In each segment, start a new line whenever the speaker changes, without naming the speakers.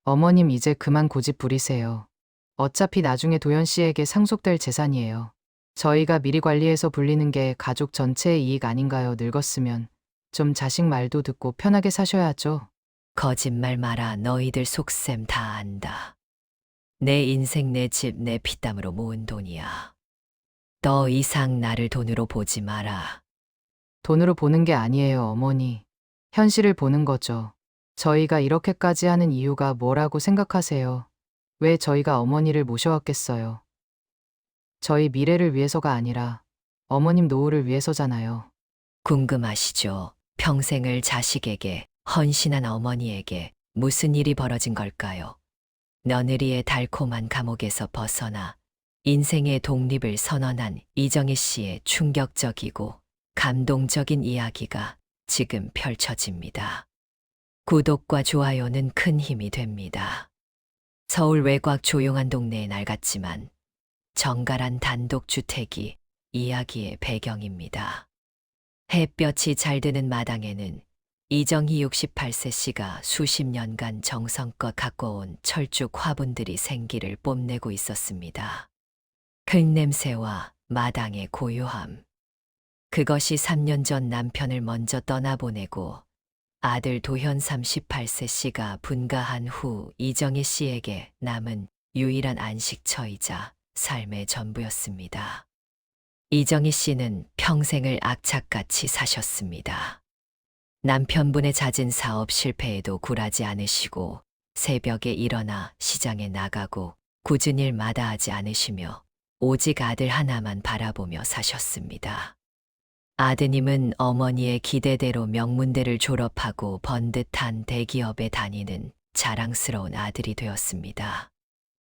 어머님 이제 그만 고집 부리세요. 어차피 나중에 도현 씨에게 상속될 재산이에요. 저희가 미리 관리해서 불리는 게 가족 전체의 이익 아닌가요? 늙었으면 좀 자식 말도 듣고 편하게 사셔야죠.
거짓말 마라. 너희들 속셈 다 안다. 내 인생, 내 집, 내 피땀으로 모은 돈이야. 더 이상 나를 돈으로 보지 마라.
돈으로 보는 게 아니에요, 어머니. 현실을 보는 거죠. 저희가 이렇게까지 하는 이유가 뭐라고 생각하세요? 왜 저희가 어머니를 모셔왔겠어요? 저희 미래를 위해서가 아니라 어머님 노후를 위해서잖아요.
궁금하시죠? 평생을 자식에게 헌신한 어머니에게 무슨 일이 벌어진 걸까요? 며느리의 달콤한 감옥에서 벗어나 인생의 독립을 선언한 이정희 씨의 충격적이고 감동적인 이야기가 지금 펼쳐집니다. 구독과 좋아요는 큰 힘이 됩니다. 서울 외곽 조용한 동네의 날 같지만 정갈한 단독주택이 이야기의 배경입니다. 햇볕이 잘 드는 마당에는 이정희 68세 씨가 수십 년간 정성껏 가꿔온 철쭉 화분들이 생기를 뽐내고 있었습니다. 흙냄새와 마당의 고요함. 그것이 3년 전 남편을 먼저 떠나보내고 아들 도현 38세 씨가 분가한 후 이정희 씨에게 남은 유일한 안식처이자 삶의 전부였습니다. 이정희 씨는 평생을 악착같이 사셨습니다. 남편분의 잦은 사업 실패에도 굴하지 않으시고 새벽에 일어나 시장에 나가고 굳은 일 마다하지 않으시며 오직 아들 하나만 바라보며 사셨습니다. 아드님은 어머니의 기대대로 명문대를 졸업하고 번듯한 대기업에 다니는 자랑스러운 아들이 되었습니다.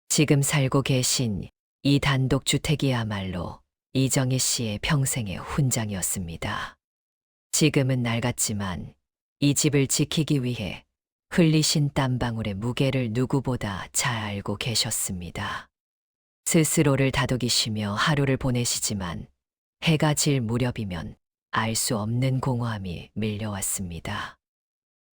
지금 살고 계신 이 단독주택이야말로 이정희 씨의 평생의 훈장이었습니다. 지금은 낡았지만 이 집을 지키기 위해 흘리신 땀방울의 무게를 누구보다 잘 알고 계셨습니다. 스스로를 다독이시며 하루를 보내시지만 해가 질 무렵이면 알 수 없는 공허함이 밀려왔습니다.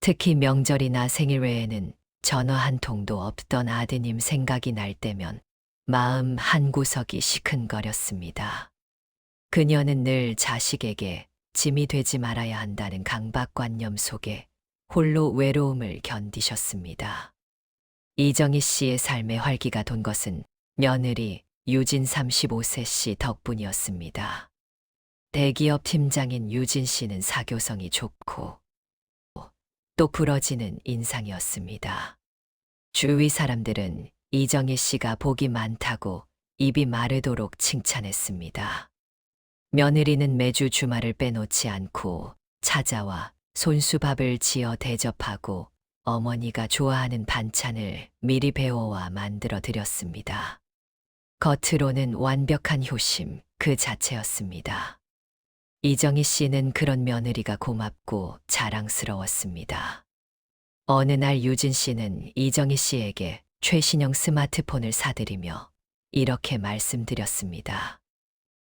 특히 명절이나 생일 외에는 전화 한 통도 없던 아드님 생각이 날 때면 마음 한구석이 시큰거렸습니다. 그녀는 늘 자식에게 짐이 되지 말아야 한다는 강박관념 속에 홀로 외로움을 견디셨습니다. 이정희 씨의 삶의 활기가 돈 것은 며느리 유진 35세 씨 덕분이었습니다. 대기업 팀장인 유진 씨는 사교성이 좁고 또 부러지는 인상이었습니다. 주위 사람들은 이정희 씨가 복이 많다고 입이 마르도록 칭찬했습니다. 며느리는 매주 주말을 빼놓지 않고 찾아와 손수밥을 지어 대접하고 어머니가 좋아하는 반찬을 미리 배워와 만들어 드렸습니다. 겉으로는 완벽한 효심 그 자체였습니다. 이정희 씨는 그런 며느리가 고맙고 자랑스러웠습니다. 어느 날 유진 씨는 이정희 씨에게 최신형 스마트폰을 사드리며 이렇게 말씀드렸습니다.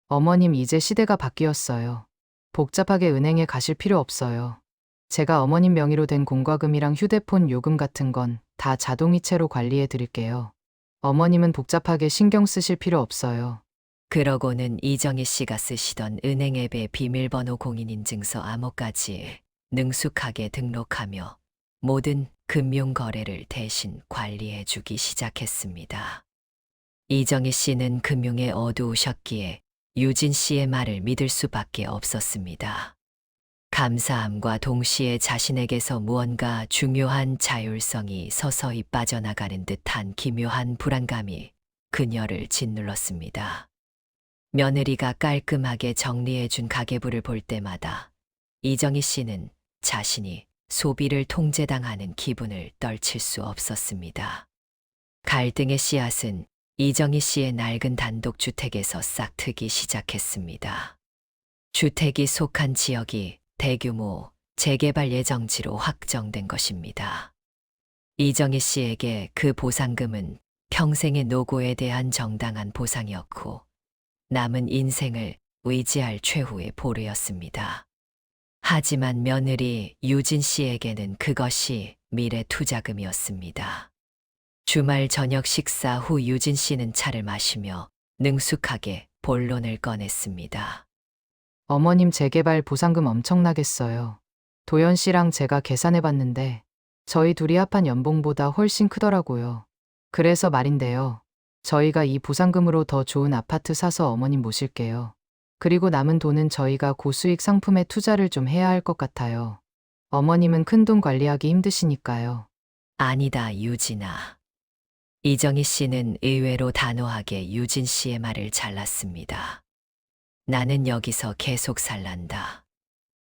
어머님 이제 시대가 바뀌었어요. 복잡하게 은행에 가실 필요 없어요. 제가 어머님 명의로 된 공과금이랑 휴대폰 요금 같은 건 다 자동이체로 관리해 드릴게요. 어머님은 복잡하게 신경 쓰실 필요 없어요.
그러고는 이정희 씨가 쓰시던 은행 앱의 비밀번호 공인인증서 암호까지 능숙하게 등록하며 모든 금융 거래를 대신 관리해 주기 시작했습니다. 이정희 씨는 금융에 어두우셨기에 유진 씨의 말을 믿을 수밖에 없었습니다. 감사함과 동시에 자신에게서 무언가 중요한 자율성이 서서히 빠져나가는 듯한 기묘한 불안감이 그녀를 짓눌렀습니다. 며느리가 깔끔하게 정리해준 가계부를 볼 때마다 이정희 씨는 자신이 소비를 통제당하는 기분을 떨칠 수 없었습니다. 갈등의 씨앗은 이정희 씨의 낡은 단독주택에서 싹트기 시작했습니다. 주택이 속한 지역이 대규모 재개발 예정지로 확정된 것입니다. 이정희 씨에게 그 보상금은 평생의 노고에 대한 정당한 보상이었고 남은 인생을 의지할 최후의 보루였습니다. 하지만 며느리 유진 씨에게는 그것이 미래 투자금이었습니다. 주말 저녁 식사 후 유진 씨는 차를 마시며 능숙하게 본론을 꺼냈습니다.
어머님 재개발 보상금 엄청나겠어요. 도연 씨랑 제가 계산해 봤는데 저희 둘이 합한 연봉보다 훨씬 크더라고요. 그래서 말인데요. 저희가 이 보상금으로 더 좋은 아파트 사서 어머님 모실게요. 그리고 남은 돈은 저희가 고수익 상품에 투자를 좀 해야 할 것 같아요. 어머님은 큰돈 관리하기 힘드시니까요.
아니다, 유진아. 이정희 씨는 의외로 단호하게 유진 씨의 말을 잘랐습니다. 나는 여기서 계속 살란다.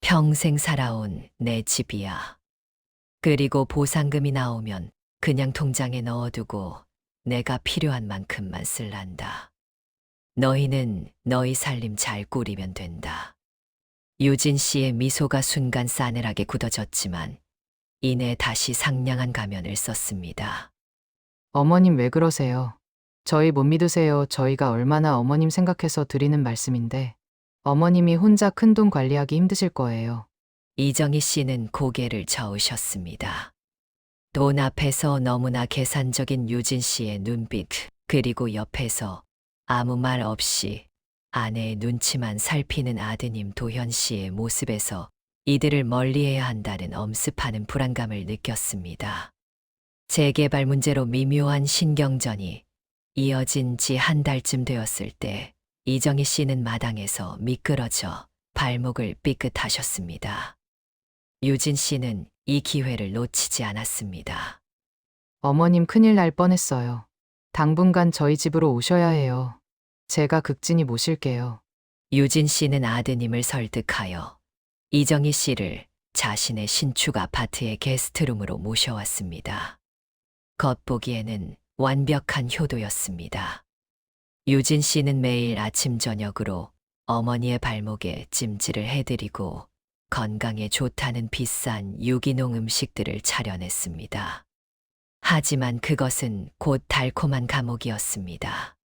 평생 살아온 내 집이야. 그리고 보상금이 나오면 그냥 통장에 넣어두고 내가 필요한 만큼만 쓸란다. 너희는 너희 살림 잘 꾸리면 된다. 유진 씨의 미소가 순간 싸늘하게 굳어졌지만 이내 다시 상냥한 가면을 썼습니다.
어머님 왜 그러세요? 저희 못 믿으세요. 저희가 얼마나 어머님 생각해서 드리는 말씀인데 어머님이 혼자 큰돈 관리하기 힘드실 거예요.
이정희 씨는 고개를 저으셨습니다. 돈 앞에서 너무나 계산적인 유진 씨의 눈빛, 그리고 옆에서 아무 말 없이 아내의 눈치만 살피는 아드님 도현 씨의 모습에서 이들을 멀리해야 한다는 엄습하는 불안감을 느꼈습니다. 재개발 문제로 미묘한 신경전이 이어진 지 한 달쯤 되었을 때 이정희 씨는 마당에서 미끄러져 발목을 삐끗하셨습니다. 유진 씨는 이 기회를 놓치지 않았습니다.
어머님 큰일 날 뻔했어요. 당분간 저희 집으로 오셔야 해요. 제가 극진히 모실게요.
유진 씨는 아드님을 설득하여 이정희 씨를 자신의 신축 아파트의 게스트룸으로 모셔왔습니다. 겉보기에는 완벽한 효도였습니다. 유진 씨는 매일 아침 저녁으로 어머니의 발목에 찜질을 해드리고 건강에 좋다는 비싼 유기농 음식들을 차려냈습니다. 하지만 그것은 곧 달콤한 감옥이었습니다.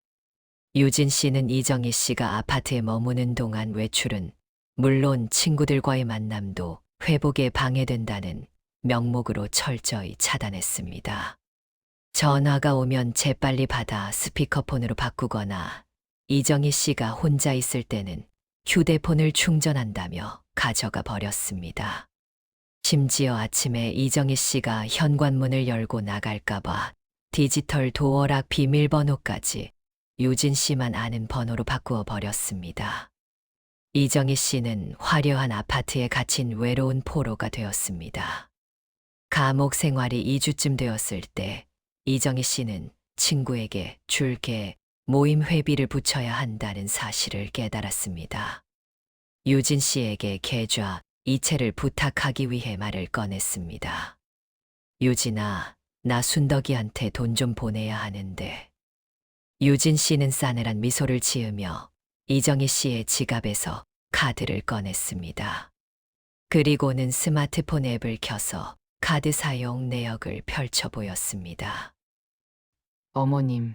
유진 씨는 이정희 씨가 아파트에 머무는 동안 외출은 물론 친구들과의 만남도 회복에 방해된다는 명목으로 철저히 차단했습니다. 전화가 오면 재빨리 받아 스피커폰으로 바꾸거나 이정희 씨가 혼자 있을 때는 휴대폰을 충전한다며 가져가 버렸습니다. 심지어 아침에 이정희 씨가 현관문을 열고 나갈까봐 디지털 도어락 비밀번호까지 유진 씨만 아는 번호로 바꾸어 버렸습니다. 이정희 씨는 화려한 아파트에 갇힌 외로운 포로가 되었습니다. 감옥 생활이 2주쯤 되었을 때 이정희 씨는 친구에게 줄게 모임 회비를 붙여야 한다는 사실을 깨달았습니다. 유진 씨에게 계좌 이체를 부탁하기 위해 말을 꺼냈습니다. 유진아, 나 순덕이한테 돈 좀 보내야 하는데. 유진 씨는 싸늘한 미소를 지으며 이정희 씨의 지갑에서 카드를 꺼냈습니다. 그리고는 스마트폰 앱을 켜서 카드 사용 내역을 펼쳐 보였습니다.
어머님,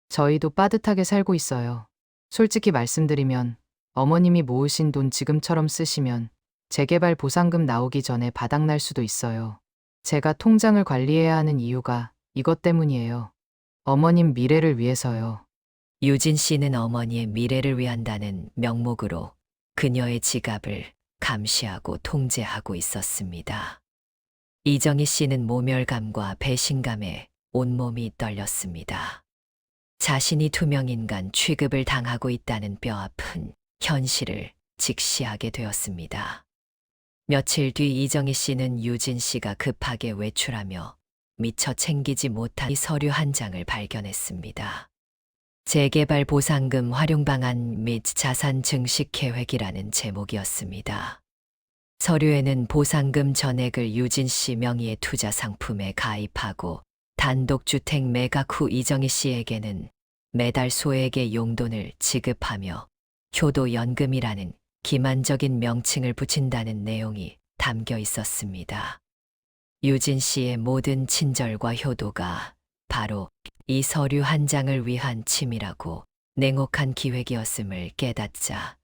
저희도 빠듯하게 살고 있어요. 솔직히 말씀드리면 어머님이 모으신 돈 지금처럼 쓰시면 재개발 보상금 나오기 전에 바닥날 수도 있어요. 제가 통장을 관리해야 하는 이유가 이것 때문이에요. 어머님 미래를 위해서요.
유진 씨는 어머니의 미래를 위한다는 명목으로 그녀의 지갑을 감시하고 통제하고 있었습니다. 이정희 씨는 모멸감과 배신감에 온몸이 떨렸습니다. 자신이 투명인간 취급을 당하고 있다는 뼈아픈 현실을 직시하게 되었습니다. 며칠 뒤 이정희 씨는 유진 씨가 급하게 외출하며 미처 챙기지 못한 서류 한 장을 발견했습니다. 재개발 보상금 활용 방안 및 자산 증식 계획이라는 제목이었습니다. 서류에는 보상금 전액을 유진 씨 명의의 투자 상품에 가입하고 단독주택 매각 후 이정희 씨에게는 매달 소액의 용돈을 지급하며 효도연금이라는 기만적인 명칭을 붙인다는 내용이 담겨 있었습니다. 유진 씨의 모든 친절과 효도가 바로 이 서류 한 장을 위한 치밀하고 냉혹한 기획이었음을 깨닫자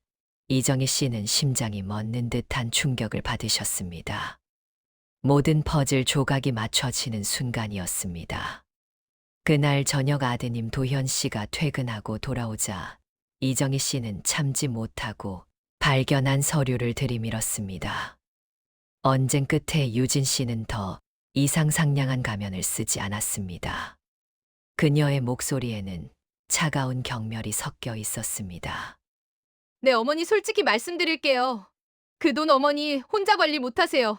이정희 씨는 심장이 멎는 듯한 충격을 받으셨습니다. 모든 퍼즐 조각이 맞춰지는 순간이었습니다. 그날 저녁 아드님 도현 씨가 퇴근하고 돌아오자 이정희 씨는 참지 못하고 발견한 서류를 들이밀었습니다. 언쟁 끝에 유진 씨는 더 이상 상냥한 가면을 쓰지 않았습니다. 그녀의 목소리에는 차가운 경멸이 섞여 있었습니다.
네, 어머니 솔직히 말씀드릴게요. 그 돈 어머니 혼자 관리 못하세요.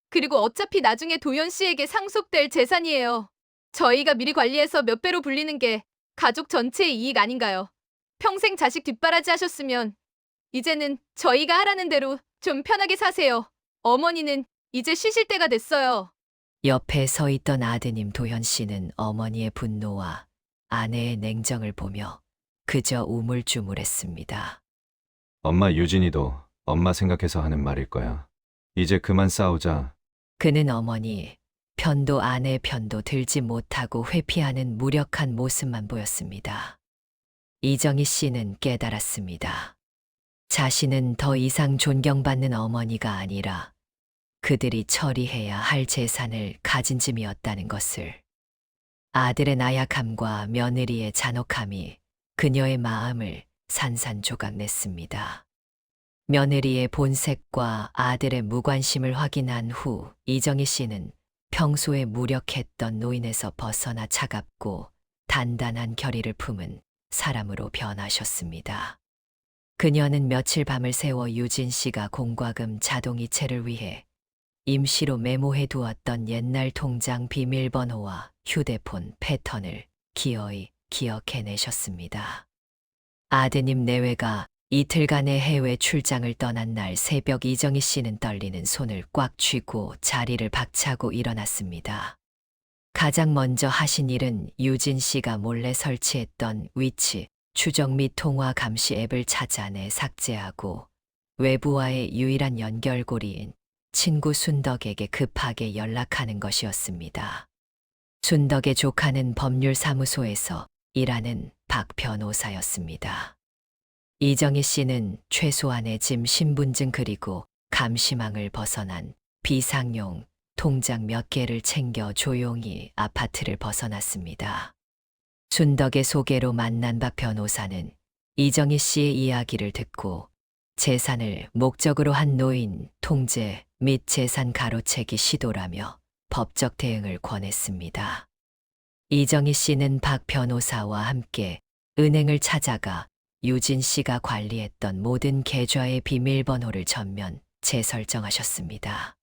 그리고 어차피 나중에 도현 씨에게 상속될 재산이에요. 저희가 미리 관리해서 몇 배로 불리는 게 가족 전체의 이익 아닌가요? 평생 자식 뒷바라지 하셨으면 이제는 저희가 하라는 대로 좀 편하게 사세요. 어머니는 이제 쉬실 때가 됐어요.
옆에 서 있던 아드님 도현 씨는 어머니의 분노와 아내의 냉정을 보며 그저 우물쭈물했습니다.
엄마 유진이도 엄마 생각해서 하는 말일 거야. 이제 그만 싸우자.
그는 어머니 편도 아내 편도 들지 못하고 회피하는 무력한 모습만 보였습니다. 이정희 씨는 깨달았습니다. 자신은 더 이상 존경받는 어머니가 아니라 그들이 처리해야 할 재산을 가진 짐이었다는 것을. 아들의 나약함과 며느리의 잔혹함이 그녀의 마음을 산산조각 냈습니다. 며느리의 본색과 아들의 무관심을 확인한 후 이정희 씨는 평소에 무력했던 노인에서 벗어나 차갑고 단단한 결의를 품은 사람으로 변하셨습니다. 그녀는 며칠 밤을 새워 유진 씨가 공과금 자동이체를 위해 임시로 메모해 두었던 옛날 통장 비밀번호와 휴대폰 패턴을 기어이 기억해내셨습니다. 아드님 내외가 이틀간의 해외 출장을 떠난 날 새벽 이정희 씨는 떨리는 손을 꽉 쥐고 자리를 박차고 일어났습니다. 가장 먼저 하신 일은 유진 씨가 몰래 설치했던 위치 추적 및 통화 감시 앱을 찾아내 삭제하고 외부와의 유일한 연결고리인 친구 순덕에게 급하게 연락하는 것이었습니다. 순덕의 조카는 법률사무소에서 일하는 박 변호사였습니다. 이정희 씨는 최소한의 짐 신분증 그리고 감시망을 벗어난 비상용 통장 몇 개를 챙겨 조용히 아파트를 벗어났습니다. 순덕의 소개로 만난 박 변호사는 이정희 씨의 이야기를 듣고 재산을 목적으로 한 노인 통제 및 재산 가로채기 시도라며 법적 대응을 권했습니다. 이정희 씨는 박 변호사와 함께 은행을 찾아가 유진 씨가 관리했던 모든 계좌의 비밀번호를 전면 재설정하셨습니다.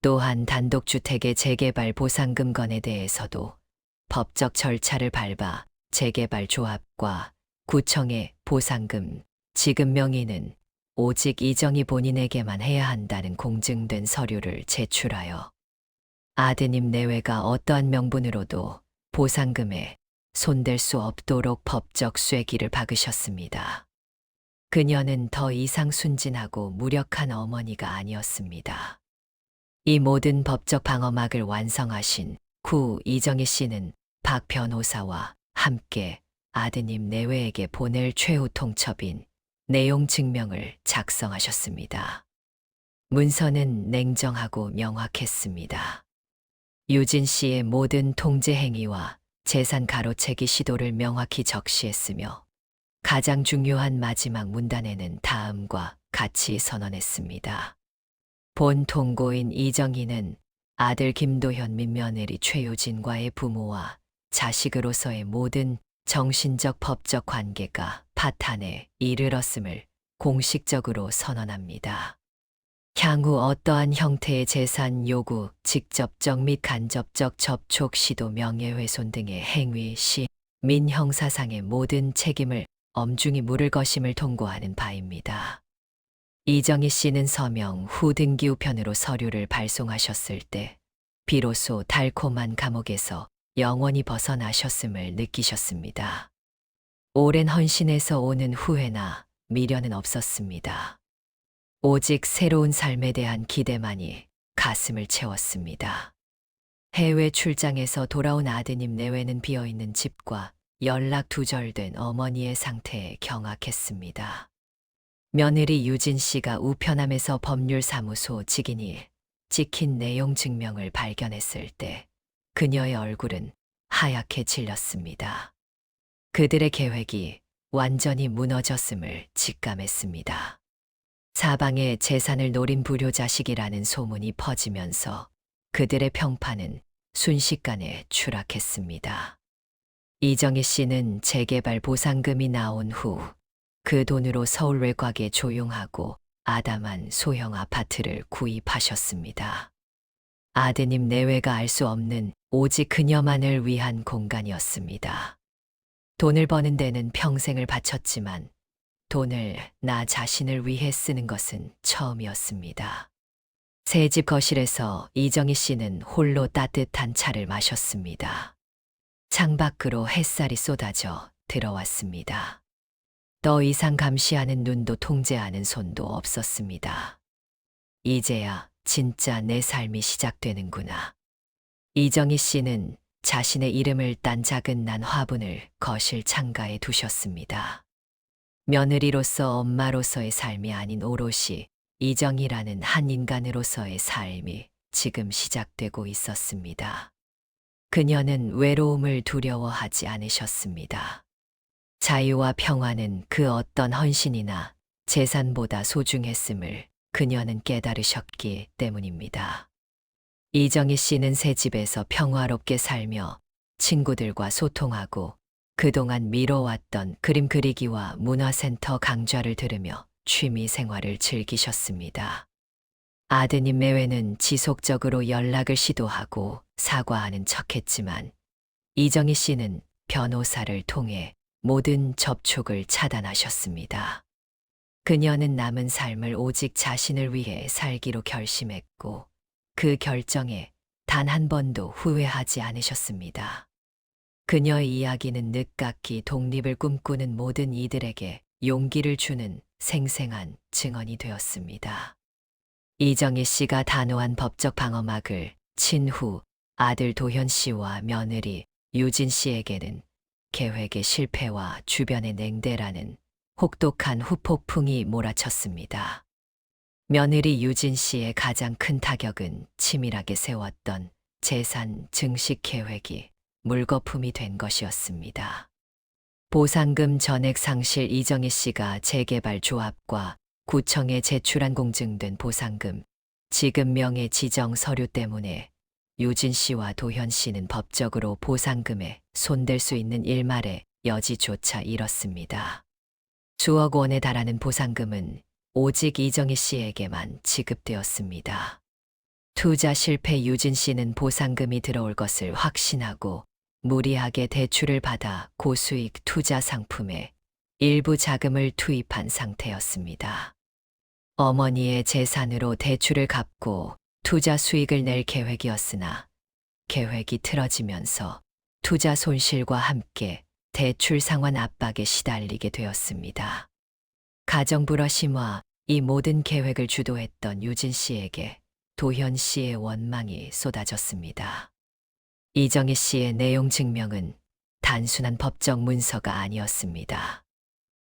또한 단독주택의 재개발 보상금 건에 대해서도 법적 절차를 밟아 재개발 조합과 구청의 보상금 지급 명의는 오직 이정희 본인에게만 해야 한다는 공증된 서류를 제출하여 아드님 내외가 어떠한 명분으로도 보상금에 손댈 수 없도록 법적 쐐기를 박으셨습니다. 그녀는 더 이상 순진하고 무력한 어머니가 아니었습니다. 이 모든 법적 방어막을 완성하신 후 이정희 씨는 박 변호사와 함께 아드님 내외에게 보낼 최후 통첩인 내용 증명을 작성하셨습니다. 문서는 냉정하고 명확했습니다. 유진 씨의 모든 통제 행위와 재산 가로채기 시도를 명확히 적시했으며 가장 중요한 마지막 문단에는 다음과 같이 선언했습니다. 본 통고인 이정희는 아들 김도현 및 며느리 최유진과의 부모와 자식으로서의 모든 정신적 법적 관계가 파탄에 이르렀음을 공식적으로 선언합니다. 향후 어떠한 형태의 재산 요구, 직접적 및 간접적 접촉 시도 명예훼손 등의 행위 시 민 형사상의 모든 책임을 엄중히 물을 것임을 통고하는 바입니다. 이정희 씨는 서명 후 등기 우편으로 서류를 발송하셨을 때 비로소 달콤한 감옥에서 영원히 벗어나셨음을 느끼셨습니다. 오랜 헌신에서 오는 후회나 미련은 없었습니다. 오직 새로운 삶에 대한 기대만이 가슴을 채웠습니다. 해외 출장에서 돌아온 아드님 내외는 비어있는 집과 연락 두절된 어머니의 상태에 경악했습니다. 며느리 유진 씨가 우편함에서 법률사무소 직인이 찍힌 내용 증명을 발견했을 때 그녀의 얼굴은 하얗게 질렸습니다. 그들의 계획이 완전히 무너졌음을 직감했습니다. 사방에 재산을 노린 불효자식이라는 소문이 퍼지면서 그들의 평판은 순식간에 추락했습니다. 이정희 씨는 재개발 보상금이 나온 후 그 돈으로 서울 외곽의 조용하고 아담한 소형 아파트를 구입하셨습니다. 아드님 내외가 알 수 없는 오직 그녀만을 위한 공간이었습니다. 돈을 버는 데는 평생을 바쳤지만 돈을 나 자신을 위해 쓰는 것은 처음이었습니다. 새 집 거실에서 이정희 씨는 홀로 따뜻한 차를 마셨습니다. 창밖으로 햇살이 쏟아져 들어왔습니다. 더 이상 감시하는 눈도 통제하는 손도 없었습니다. 이제야 진짜 내 삶이 시작되는구나. 이정희 씨는 자신의 이름을 딴 작은 난 화분을 거실 창가에 두셨습니다. 며느리로서 엄마로서의 삶이 아닌 오롯이 이정희라는 한 인간으로서의 삶이 지금 시작되고 있었습니다. 그녀는 외로움을 두려워하지 않으셨습니다. 자유와 평화는 그 어떤 헌신이나 재산보다 소중했음을 그녀는 깨달으셨기 때문입니다. 이정희 씨는 새 집에서 평화롭게 살며 친구들과 소통하고 그동안 미뤄왔던 그림 그리기와 문화센터 강좌를 들으며 취미 생활을 즐기셨습니다. 아드님 매회는 지속적으로 연락을 시도하고 사과하는 척했지만 이정희 씨는 변호사를 통해 모든 접촉을 차단하셨습니다. 그녀는 남은 삶을 오직 자신을 위해 살기로 결심했고 그 결정에 단 한 번도 후회하지 않으셨습니다. 그녀의 이야기는 늦깎이 독립을 꿈꾸는 모든 이들에게 용기를 주는 생생한 증언이 되었습니다. 이정희 씨가 단호한 법적 방어막을 친 후 아들 도현 씨와 며느리 유진 씨에게는 계획의 실패와 주변의 냉대라는 혹독한 후폭풍이 몰아쳤습니다. 며느리 유진 씨의 가장 큰 타격은 치밀하게 세웠던 재산 증식 계획이 물거품이 된 것이었습니다. 보상금 전액 상실 이정희 씨가 재개발 조합과 구청에 제출한 공증된 보상금, 지급 명의 지정 서류 때문에 유진 씨와 도현 씨는 법적으로 보상금에 손댈 수 있는 일말의 여지조차 잃었습니다. 수억 원에 달하는 보상금은 오직 이정희 씨에게만 지급되었습니다. 투자 실패 유진 씨는 보상금이 들어올 것을 확신하고 무리하게 대출을 받아 고수익 투자 상품에 일부 자금을 투입한 상태였습니다. 어머니의 재산으로 대출을 갚고 투자 수익을 낼 계획이었으나 계획이 틀어지면서 투자 손실과 함께 대출 상환 압박에 시달리게 되었습니다. 가정 불화심과 이 모든 계획을 주도했던 유진 씨에게 도현 씨의 원망이 쏟아졌습니다. 이정희 씨의 내용 증명은 단순한 법적 문서가 아니었습니다.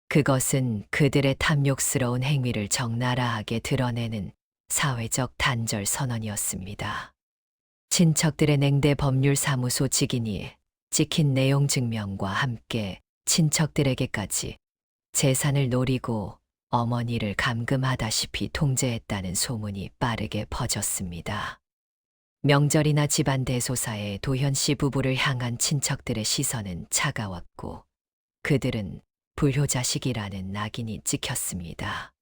그것은 그들의 탐욕스러운 행위를 적나라하게 드러내는 사회적 단절 선언이었습니다. 친척들의 냉대 법률사무소 직인이 찍힌 내용 증명과 함께 친척들에게까지 재산을 노리고 어머니를 감금하다시피 통제했다는 소문이 빠르게 퍼졌습니다. 명절이나 집안 대소사에 도현 씨 부부를 향한 친척들의 시선은 차가웠고 그들은 불효자식이라는 낙인이 찍혔습니다.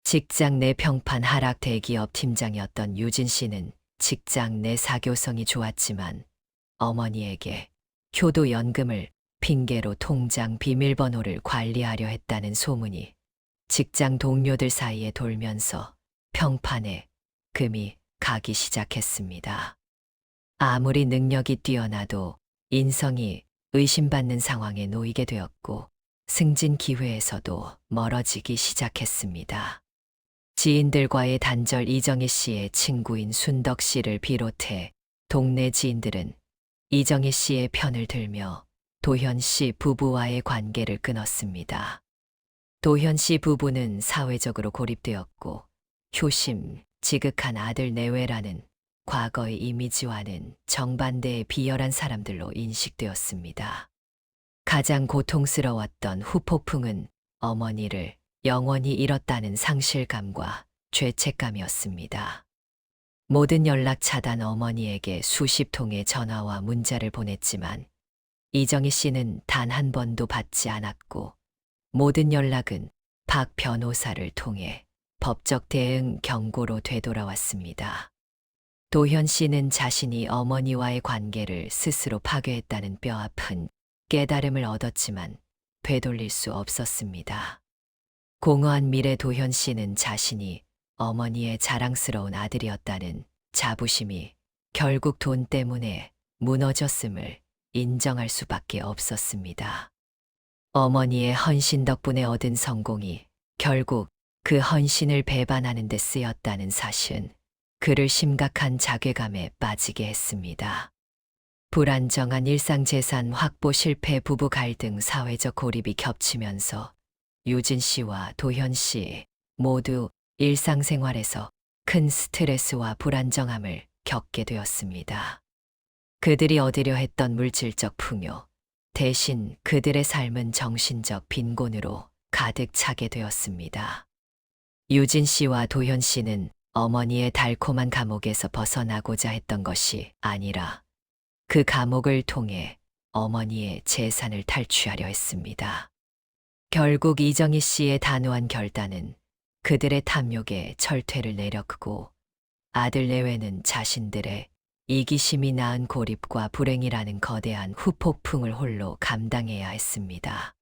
직장 내 평판 하락 대기업 팀장이었던 유진 씨는 직장 내 사교성이 좋았지만 어머니에게 효도연금을 핑계로 통장 비밀번호를 관리하려 했다는 소문이 직장 동료들 사이에 돌면서 평판에 금이 가기 시작했습니다. 아무리 능력이 뛰어나도 인성이 의심받는 상황에 놓이게 되었고 승진 기회에서도 멀어지기 시작했습니다. 지인들과의 단절 이정희 씨의 친구인 순덕 씨를 비롯해 동네 지인들은 이정희 씨의 편을 들며 도현 씨 부부와의 관계를 끊었습니다. 도현 씨 부부는 사회적으로 고립되었고 효심, 지극한 아들 내외라는 과거의 이미지와는 정반대의 비열한 사람들로 인식되었습니다. 가장 고통스러웠던 후폭풍은 어머니를 영원히 잃었다는 상실감과 죄책감이었습니다. 모든 연락 차단 어머니에게 수십 통의 전화와 문자를 보냈지만 이정희 씨는 단 한 번도 받지 않았고 모든 연락은 박 변호사를 통해 법적 대응 경고로 되돌아왔습니다. 도현 씨는 자신이 어머니와의 관계를 스스로 파괴했다는 뼈아픈 깨달음을 얻었지만 되돌릴 수 없었습니다. 공허한 미래 도현 씨는 자신이 어머니의 자랑스러운 아들이었다는 자부심이 결국 돈 때문에 무너졌음을 인정할 수밖에 없었습니다. 어머니의 헌신 덕분에 얻은 성공이 결국 그 헌신을 배반하는 데 쓰였다는 사실은 그를 심각한 자괴감에 빠지게 했습니다. 불안정한 일상재산 확보 실패, 부부 갈등, 사회적 고립이 겹치면서 유진 씨와 도현 씨 모두 일상생활에서 큰 스트레스와 불안정함을 겪게 되었습니다. 그들이 얻으려 했던 물질적 풍요, 대신 그들의 삶은 정신적 빈곤으로 가득 차게 되었습니다. 유진 씨와 도현 씨는 어머니의 달콤한 감옥에서 벗어나고자 했던 것이 아니라 그 감옥을 통해 어머니의 재산을 탈취하려 했습니다. 결국 이정희 씨의 단호한 결단은 그들의 탐욕에 철퇴를 내렸고 아들 내외는 자신들의 이기심이 낳은 고립과 불행이라는 거대한 후폭풍을 홀로 감당해야 했습니다.